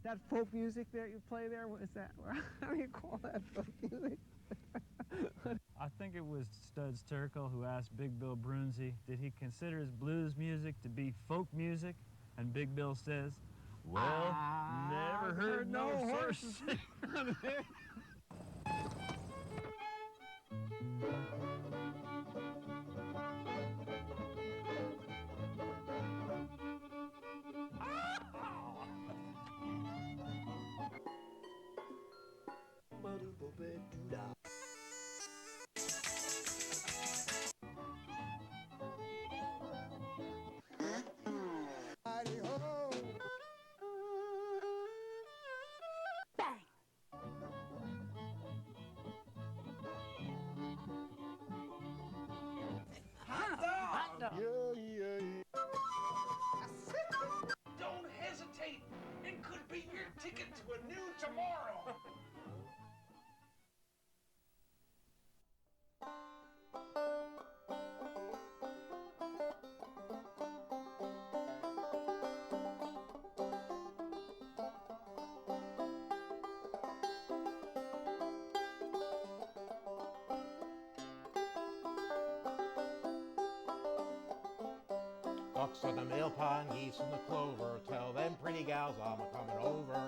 That folk music that you play there, what is that? How do you call that folk music? I think it was Studs Terkel who asked Big Bill Brunzi, did he consider his blues music to be folk music? And Big Bill says, well, never heard no horses. Don't hesitate. It could be your ticket to a new tomorrow. Ducks on the mill pond, geese in the clover, tell them pretty gals I'm a-comin' over.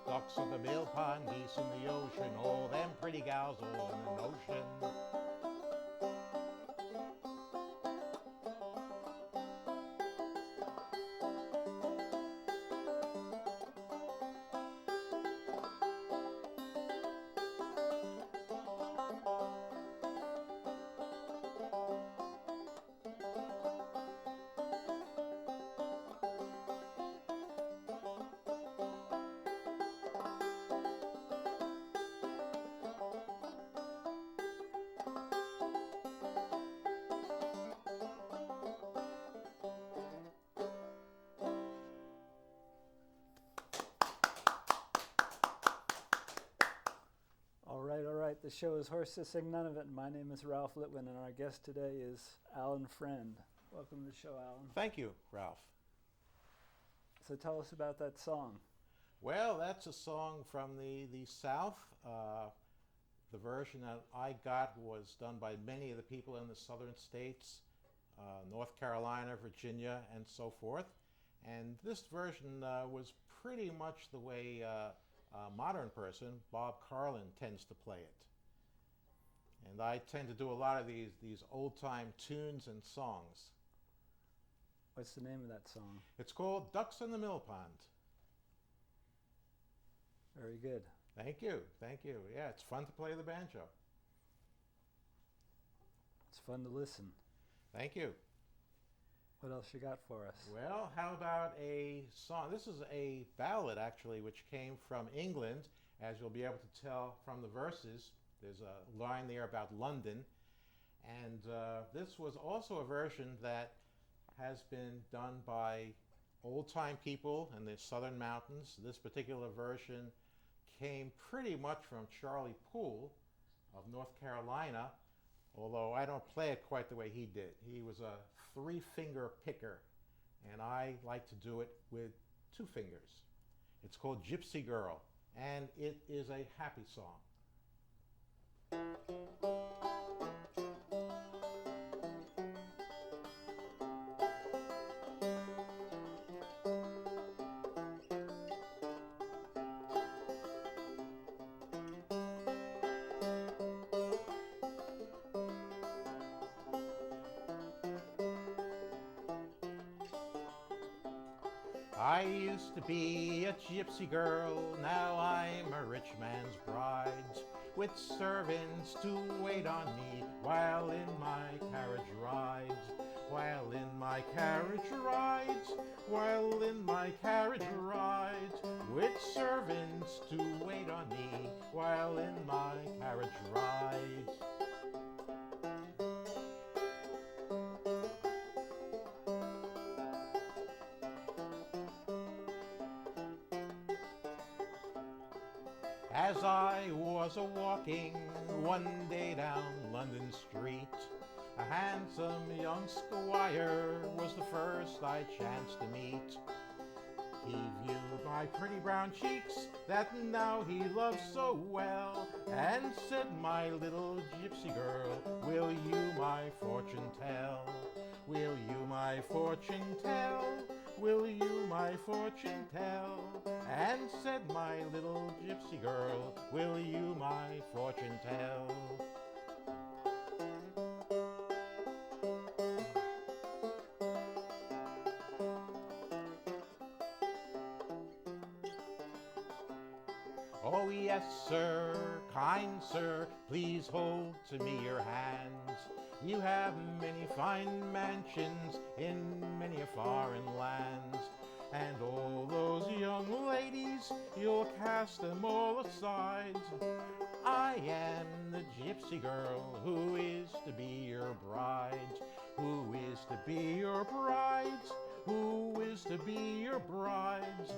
Ducks on the mill pond, geese in the ocean, all them pretty gals all in the notion. All right. The show is Horses Sing None of It. And my name is Ralph Litwin, and our guest today is Alan Friend. Welcome to the show, Alan. Thank you, Ralph. So tell us about that song. Well, that's a song from the South. The version that I got was done by many of the people in the southern states, North Carolina, Virginia, and so forth. And this version was pretty much the way a modern person, Bob Carlin, tends to play it. And I tend to do a lot of these old-time tunes and songs. What's the name of that song? It's called Ducks in the Mill Pond. Very good. Thank you, thank you. Yeah, it's fun to play the banjo. It's fun to listen. Thank you. What else you got for us? Well, how about a song? This is a ballad, actually, which came from England, as you'll be able to tell from the verses. There's a line there about London. And this was also a version that has been done by old-time people in the southern mountains. This particular version came pretty much from Charlie Poole of North Carolina, although I don't play it quite the way he did. He was a three-finger picker, and I like to do it with two fingers. It's called Gypsy Girl, and it is a happy song. I used to be a gypsy girl, now I'm a rich man's bride, with servants to wait on me while in my carriage rides. while in my carriage rides, while in my carriage rides, with servants to wait on me, while in my carriage rides. As I was a-walking one day down London Street, a handsome young squire was the first I chanced to meet. He viewed my pretty brown cheeks that now he loved so well, and said, "My little gypsy girl, will you my fortune tell? Will you my fortune tell? Will you my fortune tell?" And said, "My little gypsy girl, will you my fortune tell?" "Oh yes, sir, kind sir, please hold to me your hands. You have many fine mansions in many a foreign lands, and all those young ladies, you'll cast them all aside. I am the gypsy girl who is to be your bride, who is to be your bride, who is to be your bride.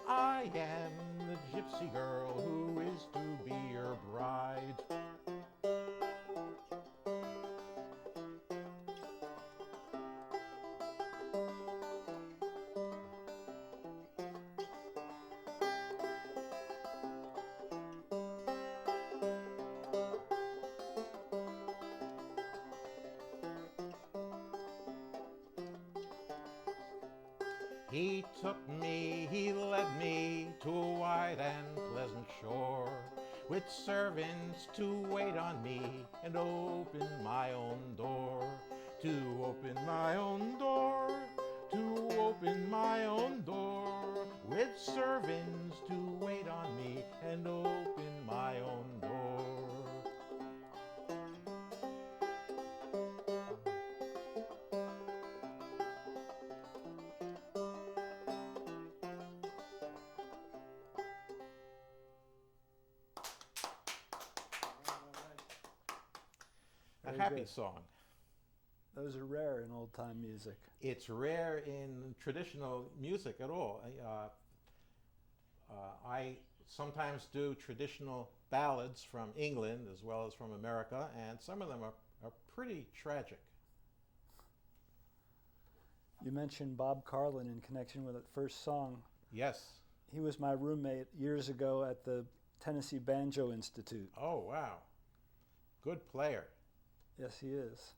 I am the gypsy girl who is to be your bride." He took me, he led me to a wide and pleasant shore, with servants to wait on me and open my own door, to open my own door, to open my own door, with servants to wait on me and open my own door. A Very happy good. song. Those are rare in old-time music. It's rare in traditional music at all. I sometimes do traditional ballads from England as well as from America, and some of them are pretty tragic. You mentioned Bob Carlin in connection with that first song. Yes. He was my roommate years ago at the Tennessee Banjo Institute. Oh, wow. Good player. Yes, he is.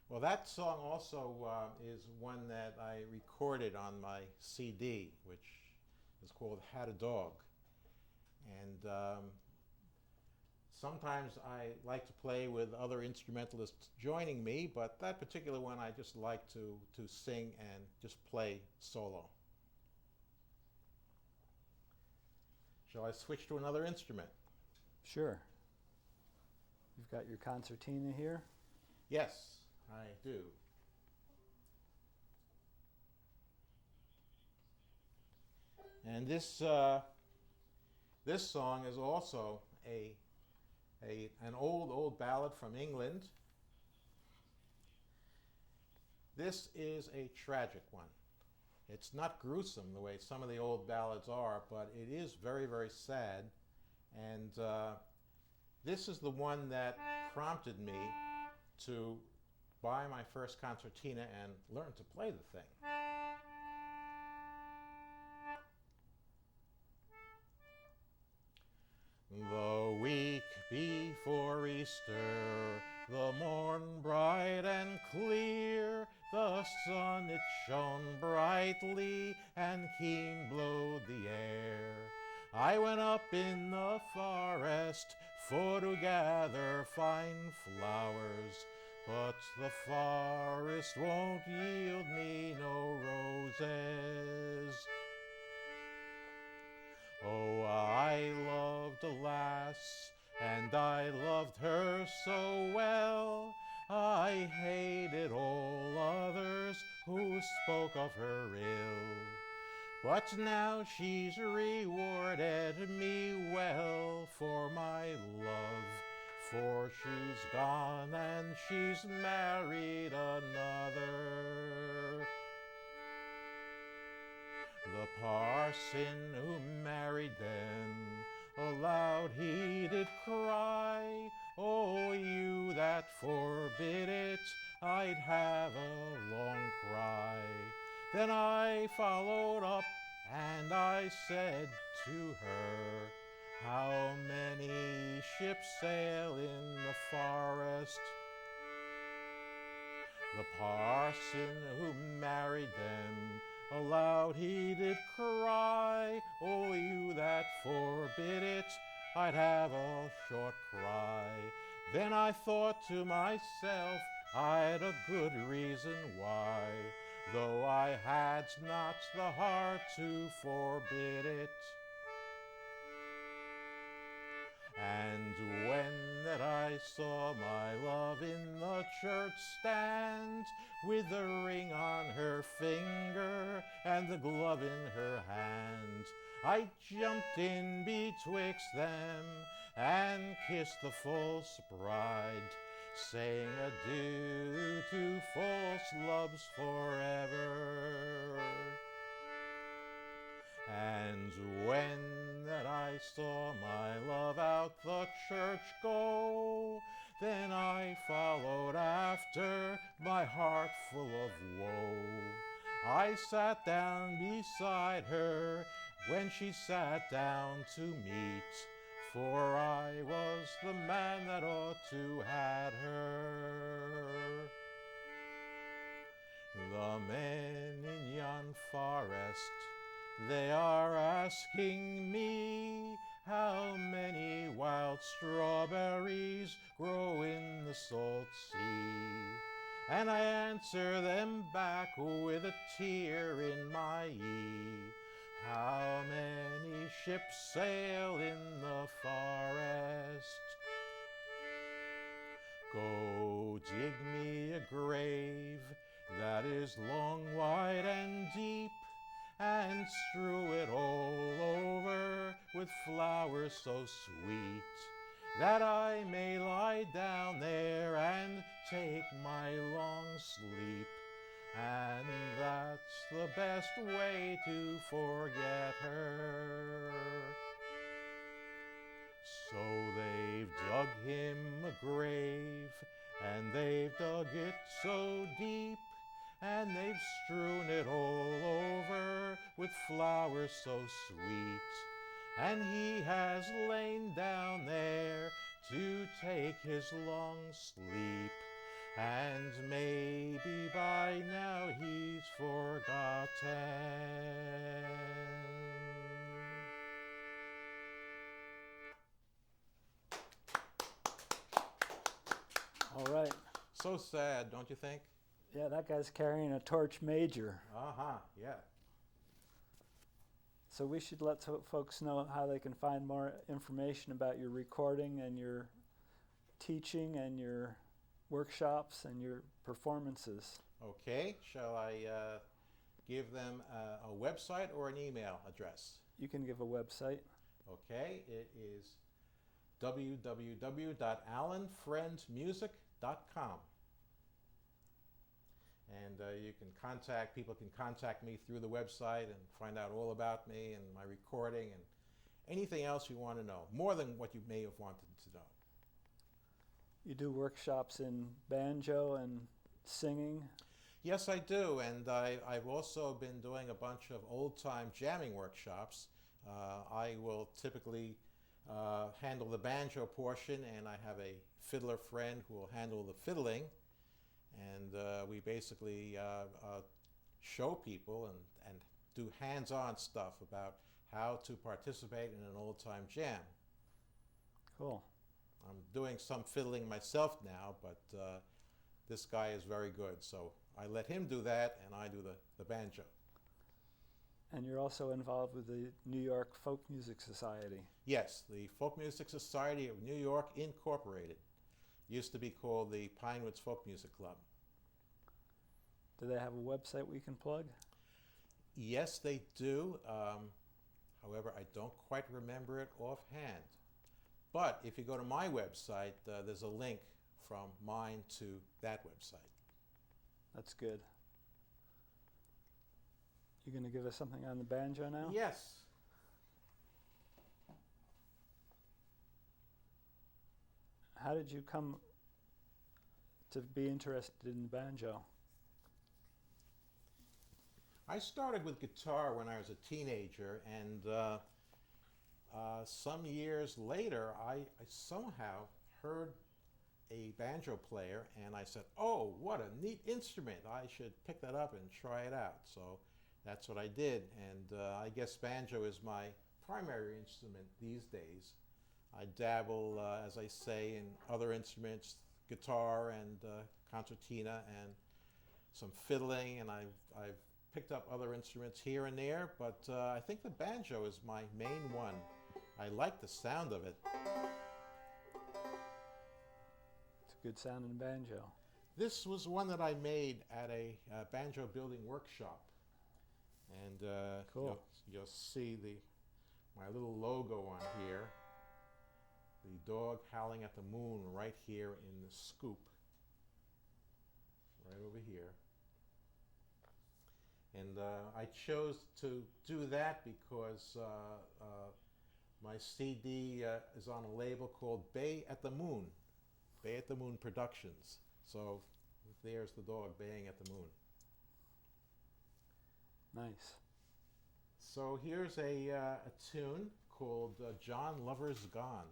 Well, that song also is one that I recorded on my CD, which is called Had a Dog. And sometimes I like to play with other instrumentalists joining me, but that particular one I just like to sing and just play solo. Shall I switch to another instrument? Sure. You've got your concertina here. Yes, I do. And this song is also an old ballad from England. This is a tragic one. It's not gruesome the way some of the old ballads are, but it is very, very sad. And this is the one that prompted me to buy my first concertina and learn to play the thing. The week before Easter, the morn bright and clear, the sun it shone brightly and keen blowed the air. I went up in the forest for to gather fine flowers, but the forest won't yield me no roses. Oh, I loved a lass, and I loved her so well, I hated all others who spoke of her ill. But now she's rewarded me well for my love, for she's gone and she's married another. The parson who married them, aloud he did cry, "Oh, you that forbid it, I'd have a long cry." Then I followed up and I said to her, "How many ships sail in the forest?" The parson who married them, aloud he did cry, "Oh, you that forbid it, I'd have a short cry." Then I thought to myself, I'd a good reason why, though I had not the heart to forbid it. And when that I saw my love in the church stand, with the ring on her finger and the glove in her hand, I jumped in betwixt them and kissed the false bride, saying adieu to false loves forever. And when that I saw my love out the church go, then I followed after, my heart full of woe. I sat down beside her when she sat down to meat, for I was the man that ought to had her. The men in yon forest, they are asking me how many wild strawberries grow in the salt sea. And I answer them back with a tear in my eye, how many ships sail in the forest? Go dig me a grave that is long, wide, and deep, and strew it all over with flowers so sweet, that I may lie down there and take my long sleep. And that's the best way to forget her. So they've dug him a grave, and they've dug it so deep, and they've strewn it all over with flowers so sweet. And he has lain down there to take his long sleep, and maybe by now he's forgotten. All right. So sad, don't you think? Yeah, that guy's carrying a torch major. Yeah. So we should let folks know how they can find more information about your recording and your teaching and your workshops and your performances. Okay, shall I give them a website or an email address? You can give a website. Okay, it is www.alanfriendmusic.com. And people can contact me through the website and find out all about me and my recording and anything else you want to know, more than what you may have wanted to know. You do workshops in banjo and singing? Yes, I do, and I've also been doing a bunch of old-time jamming workshops. I will typically handle the banjo portion, and I have a fiddler friend who will handle the fiddling. And we basically show people and do hands-on stuff about how to participate in an old-time jam. Cool. I'm doing some fiddling myself now, but this guy is very good, so I let him do that, and I do the banjo. And you're also involved with the New York Folk Music Society. Yes, the Folk Music Society of New York, Incorporated. Used to be called the Pinewoods Folk Music Club. Do they have a website we can plug? Yes, they do. However, I don't quite remember it offhand. But if you go to my website, there's a link from mine to that website. That's good. You going to give us something on the banjo now? Yes. How did you come to be interested in the banjo? I started with guitar when I was a teenager, and some years later, I somehow heard a banjo player, and I said, "Oh, what a neat instrument! I should pick that up and try it out." So that's what I did, and I guess banjo is my primary instrument these days. I dabble, as I say, in other instruments, guitar and concertina, and some fiddling, and I've picked up other instruments here and there, but I think the banjo is my main one. I like the sound of it. It's a good sounding banjo. This was one that I made at a banjo building workshop, and Cool. you'll see my little logo on here. The dog howling at the moon right here in the scoop, right over here. And I chose to do that because my CD is on a label called Bay at the Moon Productions. So there's the dog baying at the moon. Nice. So here's a tune called John Lover's Gone.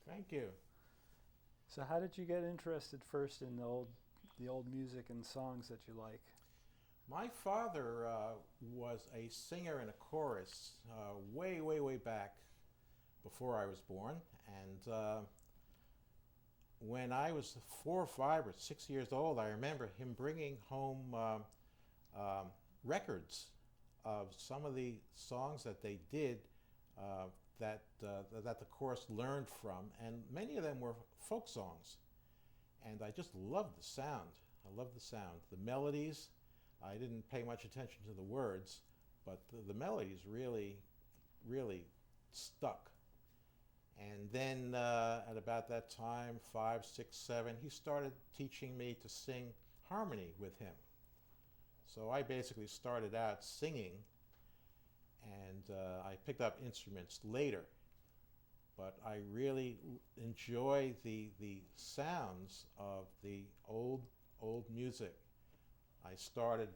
Thank you. So how did you get interested first in the old music and songs that you like? My father was a singer in a chorus way, way, way back before I was born. And when I was 4 or 5 or 6 years old, I remember him bringing home records of some of the songs that they did that the chorus learned from, and many of them were folk songs. And I just loved the sound. I loved the sound. The melodies, I didn't pay much attention to the words, but the melodies really, really stuck. And then at about that time, 5, 6, 7, he started teaching me to sing harmony with him. So I basically started out singing, and I picked up instruments later. But I really enjoy the sounds of the old music. I started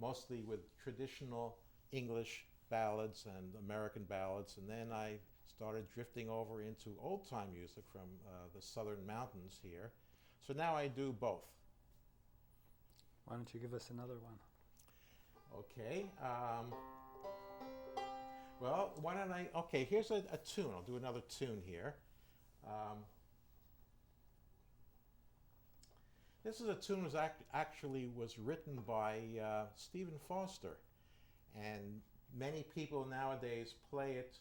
mostly with traditional English ballads and American ballads, and then I started drifting over into old-time music from the southern mountains here. So now I do both. Why don't you give us another one? Okay. Well, why don't I? Okay, here's a tune. I'll do another tune here. This is a tune that actually was written by Stephen Foster, and many people nowadays play it.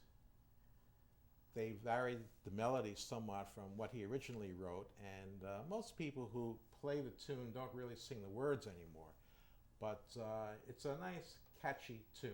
They varied the melody somewhat from what he originally wrote, and most people who play the tune don't really sing the words anymore. But it's a nice, catchy tune.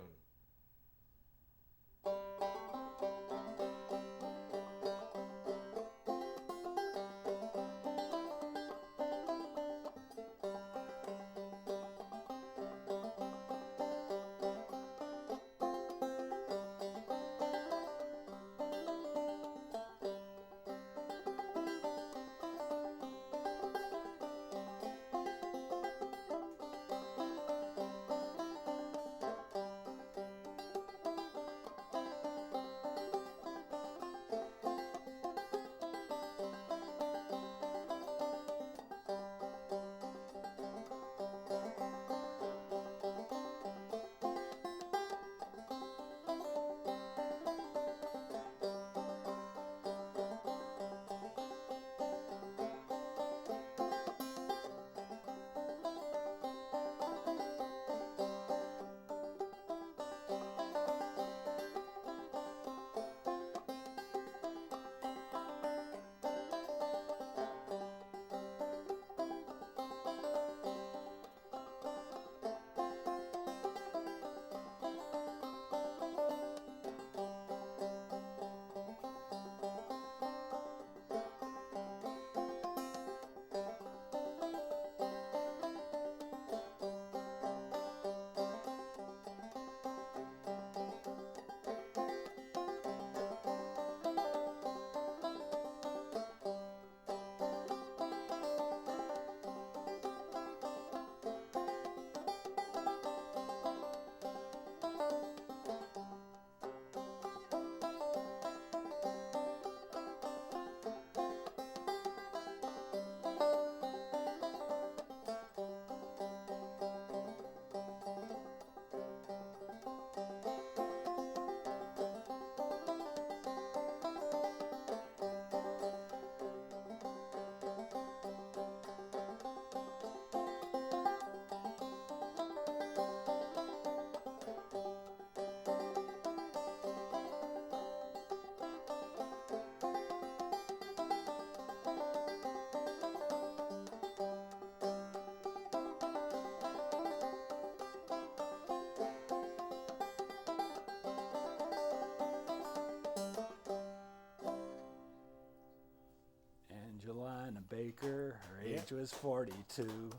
Angelina Baker, her Yep. age was 42.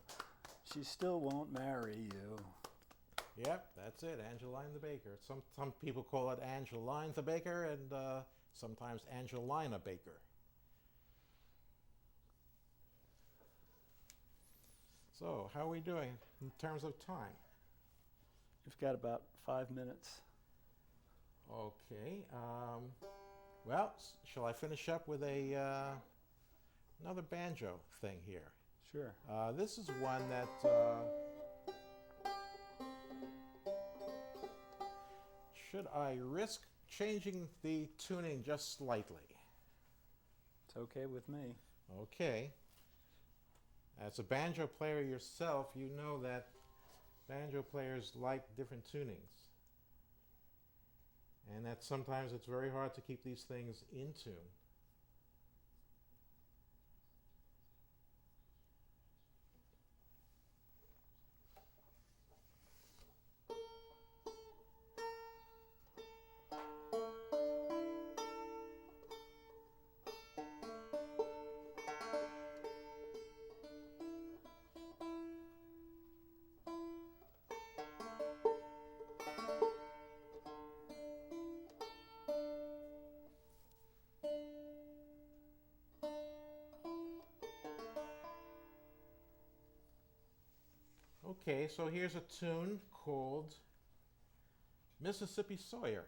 She still won't marry you. Yep, that's it, Angeline the Baker. Some people call it Angeline the Baker, and sometimes Angelina Baker. So, how are we doing in terms of time? You've got about 5 minutes. Okay. Well, shall I finish up with another banjo thing here? Sure. This is one that should I risk changing the tuning just slightly? It's okay with me. Okay. As a banjo player yourself, you know that banjo players like different tunings. And that sometimes it's very hard to keep these things in tune. Okay, so here's a tune called Mississippi Sawyer.